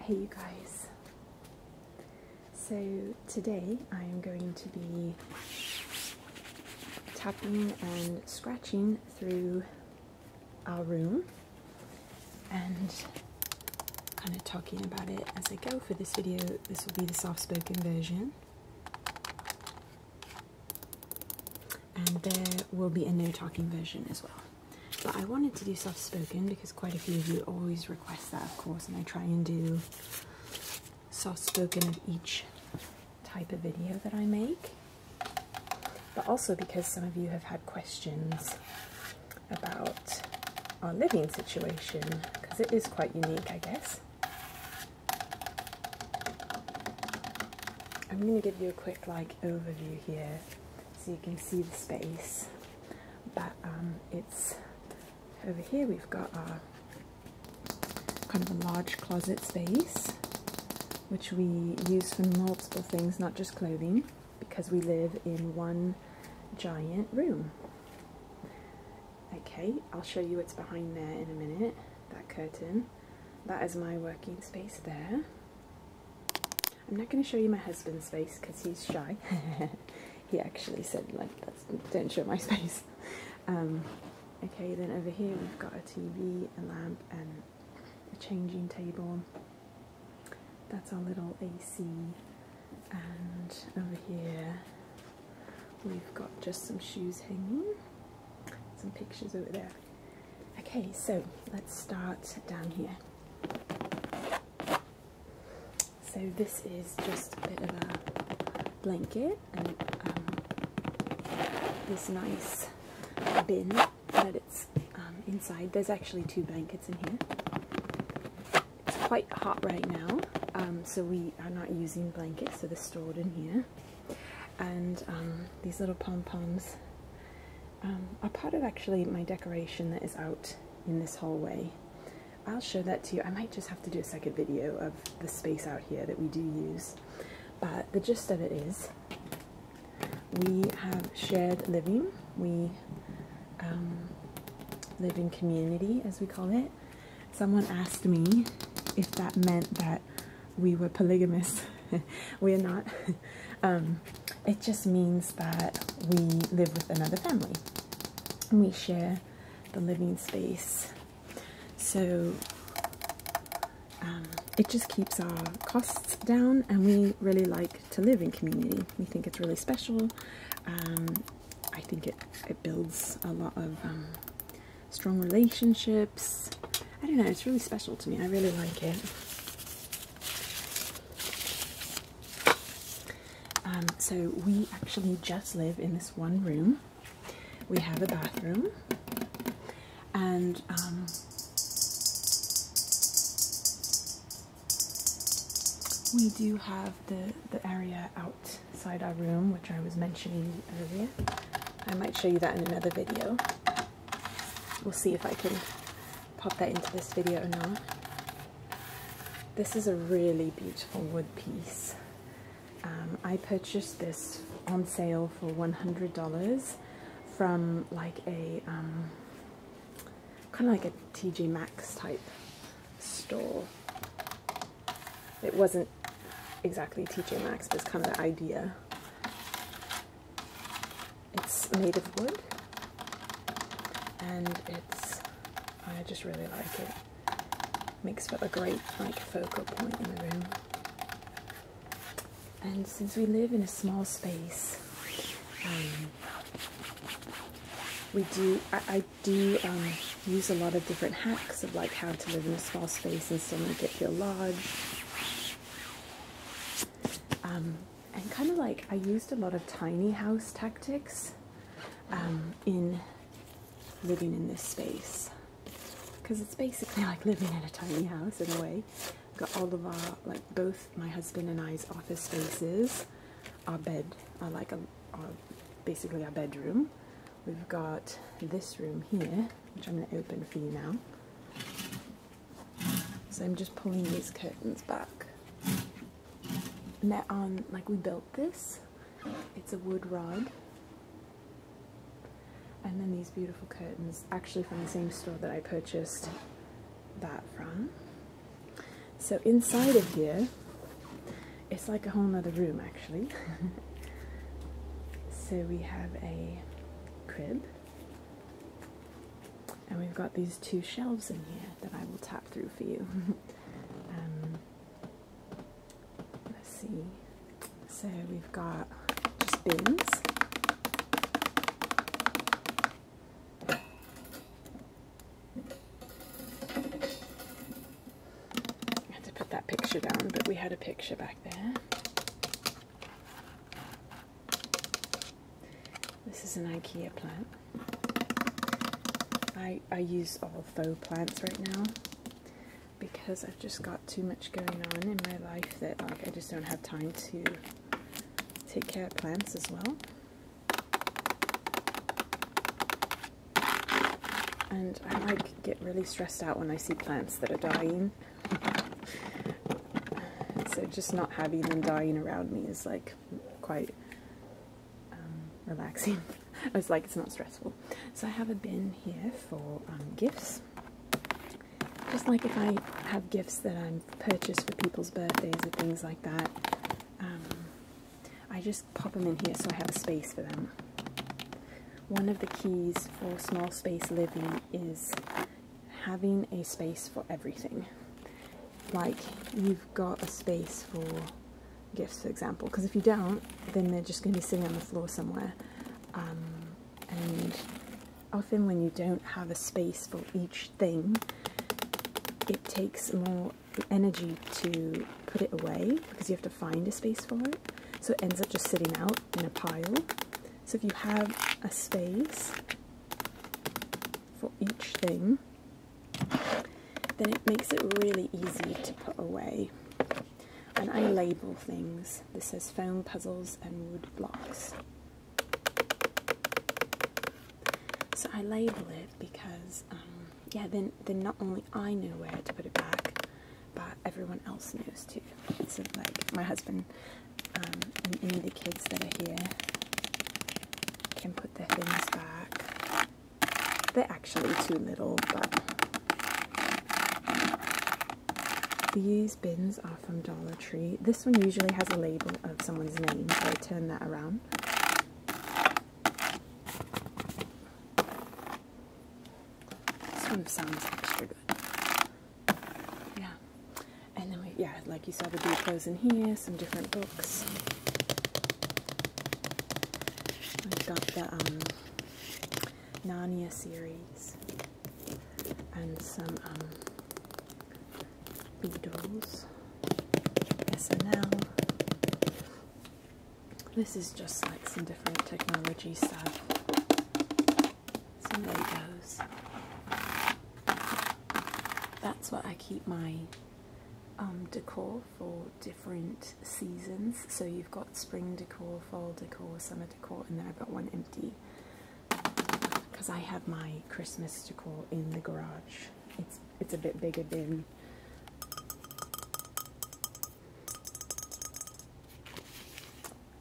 Hey you guys, so today I am going to be tapping and scratching through our room and kind of talking about it as I go. For this video, this will be the soft-spoken version, and there will be a no-talking version as well. But I wanted to do soft-spoken because quite a few of you always request that, of course, and I try and do soft-spoken of each type of video that I make. But also because some of you have had questions about our living situation, because it is quite unique, I guess. I'm going to give you a quick overview here so you can see the space. But it's over here we've got our kind of a large closet space, which we use for multiple things, not just clothing, because we live in one giant room. Okay, I'll show you what's behind there in a minute, that curtain. That is my working space there. I'm not going to show you my husband's space because he's shy. He actually said, don't show my space. Okay, then over here we've got a TV, a lamp, and a changing table. That's our little AC. And over here we've got just some shoes hanging, some pictures over there. Okay, so let's start down here. So this is just a bit of a blanket and this nice bin that it's inside. There's actually 2 blankets in here. It's quite hot right now, so we are not using blankets, so they're stored in here. And these little pom-poms are part of actually my decoration that is out in this hallway. I'll show that to you. I might just have to do a second video of the space out here that we do use. But the gist of it is, we have shared living. We live in community, as we call it. Someone asked me if that meant that we were polygamous. We are not. It just means that we live with another family and we share the living space. So it just keeps our costs down, and we really like to live in community. We think it's really special. I think it builds a lot of strong relationships. I don't know, it's really special to me. I really like it. So we actually just live in this one room. We have a bathroom, and we do have the area outside our room, which I was mentioning earlier. I might show you that in another video. We'll see if I can pop that into this video or not. This is a really beautiful wood piece. I purchased this on sale for $100 from a kind of like a TJ Maxx type store. It wasn't exactly TJ Maxx, but it's kind of the idea. It's made of wood, and I just really like it. Makes for a great focal point in the room. And since we live in a small space, I do use a lot of different hacks of how to live in a small space and still make it feel large. And kind of I used a lot of tiny house tactics in living in this space, because it's basically like living in a tiny house in a way. Got all of our, both my husband and I's office spaces, our bed, basically our bedroom. We've got this room here, which I'm going to open for you now. So I'm just pulling these curtains back. And they're on, we built this. It's a wood rod. And then these beautiful curtains, actually from the same store that I purchased that from. So inside of here, it's like a whole nother room actually. So we have a crib, and we've got these two shelves in here that I will tap through for you. Let's see. So we've got just bins. I had to put that picture down, but we had a picture back there. This is an IKEA plant. I use all faux plants right now because I've just got too much going on in my life that like I just don't have time to take care of plants as well. And I like get really stressed out when I see plants that are dying. So just not having them dying around me is like quite relaxing. It's like it's not stressful. So I have a bin here for gifts. Just like if I have gifts that I'm purchased for people's birthdays or things like that, I just pop them in here so I have a space for them. One of the keys for small space living is having a space for everything. Like you've got a space for gifts, for example, because if you don't, then they're just going to be sitting on the floor somewhere. And often when you don't have a space for each thing, it takes more energy to put it away because you have to find a space for it. So it ends up just sitting out in a pile. So if you have a space for each thing, then it makes it really easy to put away. And I label things. This says foam puzzles and wood blocks. So I label it because, yeah, then not only I know where to put it back, but everyone else knows too. So like my husband and any of the kids that are here can put their things back. They're actually too little, but these bins are from Dollar Tree. This one usually has a label of someone's name, so I turn that around. This one sounds extra good. Yeah. And then yeah, like you saw the depots in here, some different books. We've got the Narnia series and some Beatles, SNL. This is just like some different technology stuff. Some Legos. That's what I keep my decor for different seasons. So you've got spring decor, fall decor, summer decor, and then I've got one empty because I have my Christmas decor in the garage. It's a bit bigger bin.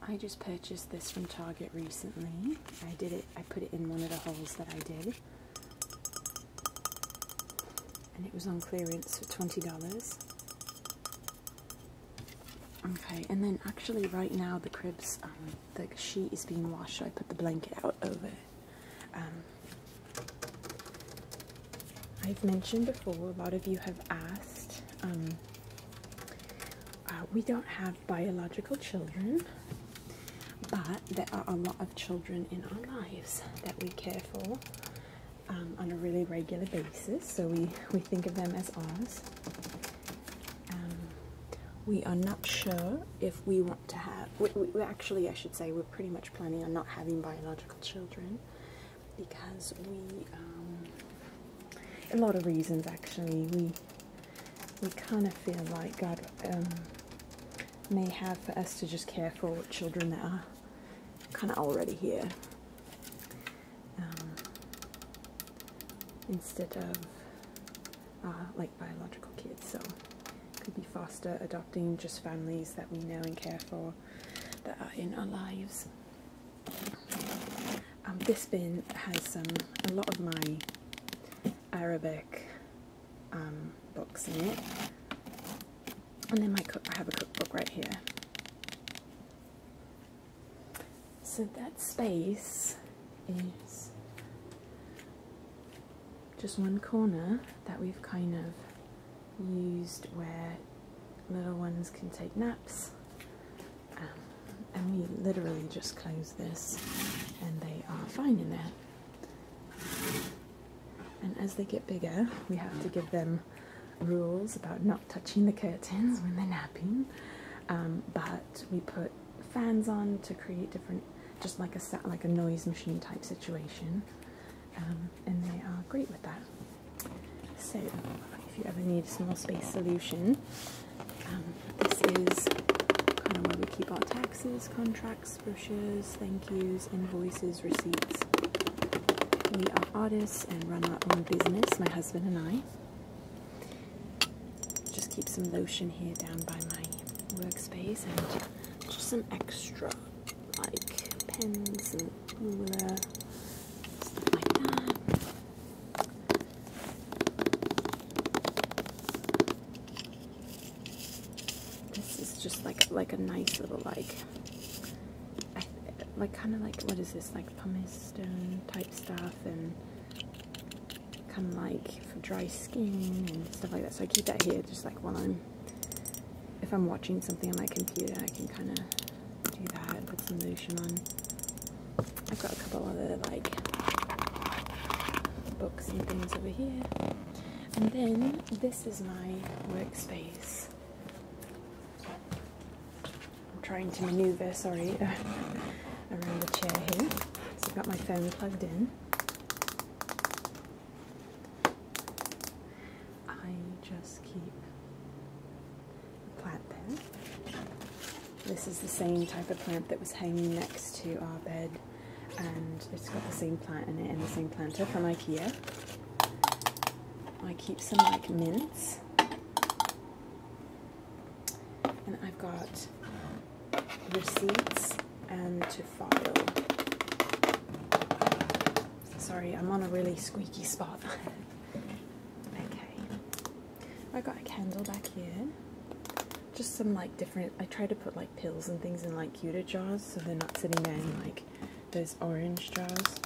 I just purchased this from Target recently. I put it in one of the holes that I did. And it was on clearance for $20. Okay, and then actually right now the crib's, the sheet is being washed, so I put the blanket out over it. I've mentioned before, a lot of you have asked, we don't have biological children, but there are a lot of children in our lives that we care for on a really regular basis, so we think of them as ours. We are not sure if we want to have, we actually, I should say, we're pretty much planning on not having biological children because a lot of reasons actually, we kind of feel like God may have for us to just care for children that are kind of already here, instead of like biological kids. So could be foster, adopting, just families that we know and care for that are in our lives. This bin has a lot of my Arabic books in it. And then I have a cookbook right here. So that space is just one corner that we've kind of used where little ones can take naps. And we literally just close this and they are fine in there. And as they get bigger, we have to give them rules about not touching the curtains when they're napping. But we put fans on to create different, just like a noise machine type situation. And they are great with that. So if you ever need a small space solution, this is kind of where we keep our taxes, contracts, brochures, thank yous, invoices, receipts. We are artists and run our own business, my husband and I. Just keep some lotion here down by my workspace and just some extra like pens and ruler, stuff like that. This is just like a nice little like kind of like, what is this, like pumice stone type stuff, and kind of like for dry skin and stuff like that. So I keep that here just like while if I'm watching something on my computer, I can kind of do that, put some lotion on. I've got a couple other like books and things over here. And then this is my workspace. I'm trying to maneuver, sorry, around the chair here. So I've got my phone plugged in. I just keep the plant there. This is the same type of plant that was hanging next to our bed, and it's got the same plant in it and the same planter from IKEA. I keep some like mints, and I've got receipts and to file. Sorry, I'm on a really squeaky spot. Okay, I got a candle back here. Just some like different, I try to put like pills and things in like cuter jars so they're not sitting there in like those orange jars.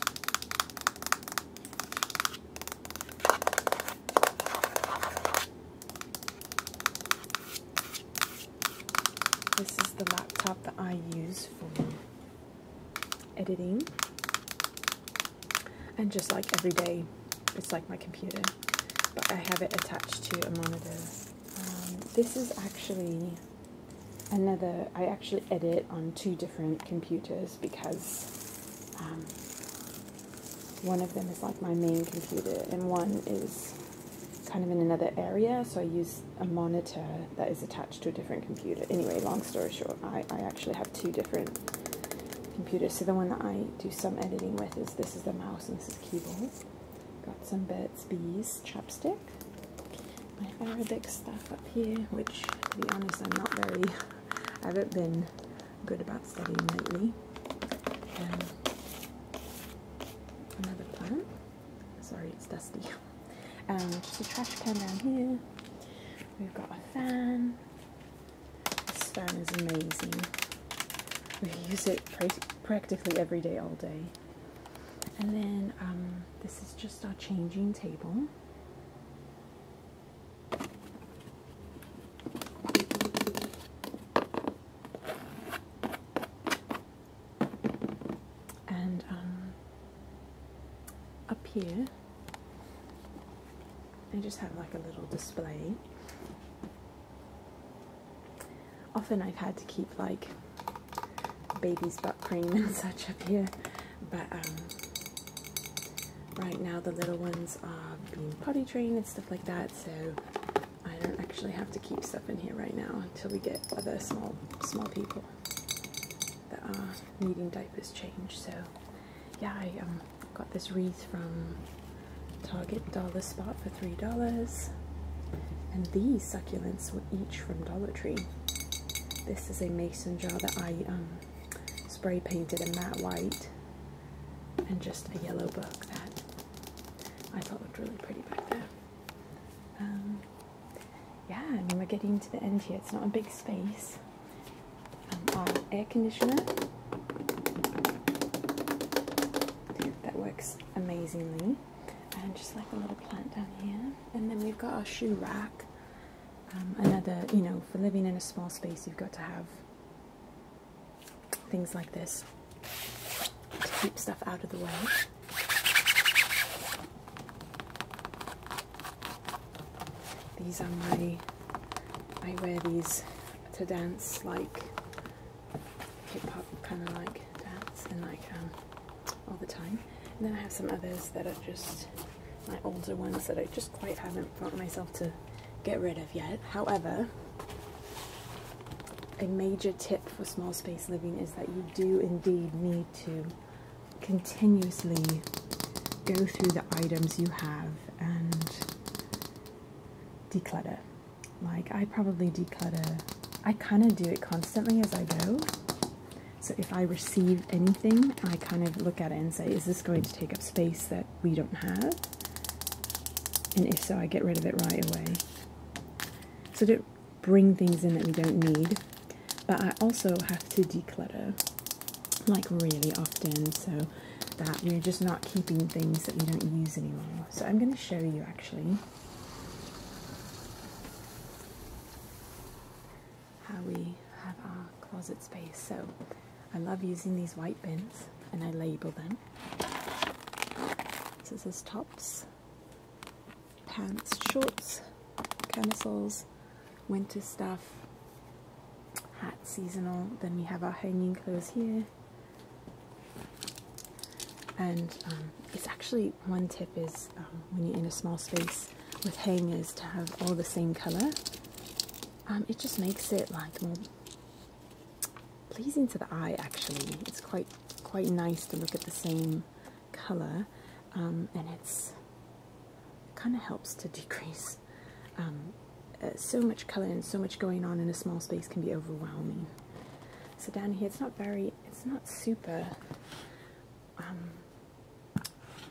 This is the laptop that I use for editing, and just like every day, it's like my computer, but I have it attached to a monitor. This is actually another, I actually edit on 2 different computers because one of them is like my main computer and one is kind of in another area, so I use a monitor that is attached to a different computer. Anyway, long story short, I actually have 2 different computers. So the one that I do some editing with is, this is the mouse and this is keyboard. Got some Burt's Bees chapstick. My Arabic stuff up here, which to be honest I haven't been good about studying lately. Another plant. Sorry, it's dusty. Just a trash can down here. We've got a fan. This fan is amazing. We use it practically every day, all day. And then this is just our changing table. And up here, I just have like a little display. Often I've had to keep like baby's butt cream and such up here, but right now the little ones are being potty trained and stuff like that, so I don't actually have to keep stuff in here right now until we get other small people that are needing diapers changed. So yeah, I got this wreath from Target Dollar Spot for $3, and these succulents were each from Dollar Tree. This is a mason jar that I spray painted a matte white, and just a yellow book that I thought looked really pretty back there. yeah, I mean, we're getting to the end here. It's not a big space. Our air conditioner, that works amazingly, and just like a little plant down here. And then we've got our shoe rack. Another, you know, for living in a small space, you've got to have things like this to keep stuff out of the way. These are I wear these to dance, like hip hop kind of like dance, and like all the time. And then I have some others that are just my older ones that I just quite haven't brought myself to get rid of yet. However, a major tip for small space living is that you do indeed need to continuously go through the items you have and declutter. Like, I probably declutter, I kind of do it constantly as I go. So if I receive anything, I kind of look at it and say, is this going to take up space that we don't have? And if so, I get rid of it right away. So don't bring things in that we don't need, but I also have to declutter, like really often, so that we're just not keeping things that we don't use anymore. So I'm going to show you actually how we have our closet space. So I love using these white bins, and I label them. So this is tops, pants, shorts, camisoles, winter stuff, hats, seasonal. Then we have our hanging clothes here. And it's actually, one tip is when you're in a small space with hangers, to have all the same color. It just makes it like more pleasing to the eye. Actually, it's quite nice to look at the same color, and it kind of helps to decrease. So much color and so much going on in a small space can be overwhelming. So down here, it's not super,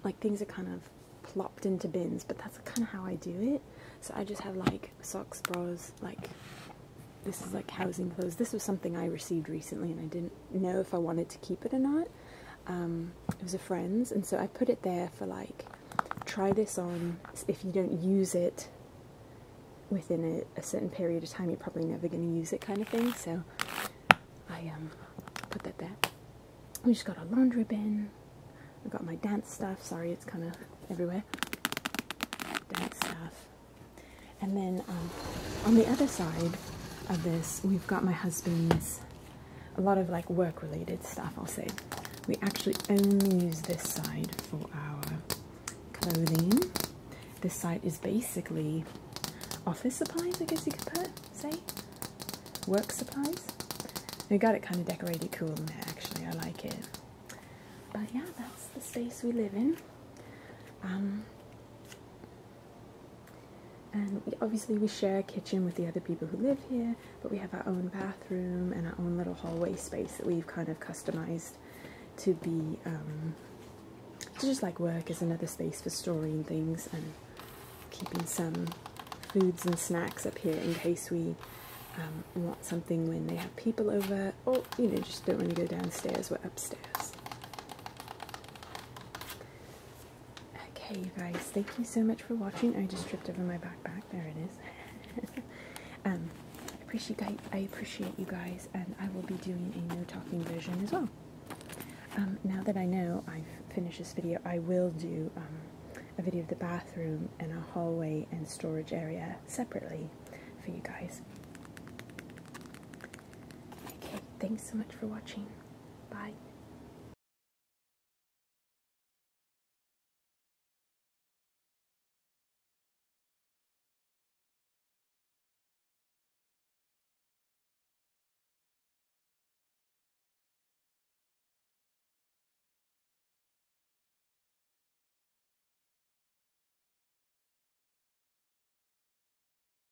like things are kind of plopped into bins, but that's kind of how I do it. So I just have like socks, bras, like this is like housing clothes. This was something I received recently and I didn't know if I wanted to keep it or not. It was a friend's, and so I put it there for like, try this on. If you don't use it within a certain period of time, you're probably never going to use it, kind of thing. So I put that there. We just got a laundry bin. I've got my dance stuff. Sorry, it's kind of everywhere. Dance stuff. And then on the other side of this, we've got my husband's, a lot of like work related stuff, I'll say. We actually only use this side for our clothing. This side is basically office supplies, I guess you could say. Work supplies. We got it kind of decorated cool in there, actually. I like it. But yeah, that's the space we live in. And obviously we share a kitchen with the other people who live here, but we have our own bathroom and our own little hallway space that we've kind of customized to be, to just like work as another space for storing things and keeping some foods and snacks up here in case we want something when they have people over, or, you know, just don't want to go downstairs, we're upstairs. Okay, you guys, thank you so much for watching. I just tripped over my backpack. There it is. I appreciate you guys, and I will be doing a no talking version as well. Now that I know I've finished this video, I will do a video of the bathroom and a hallway and storage area separately for you guys. Okay, thanks so much for watching. Bye.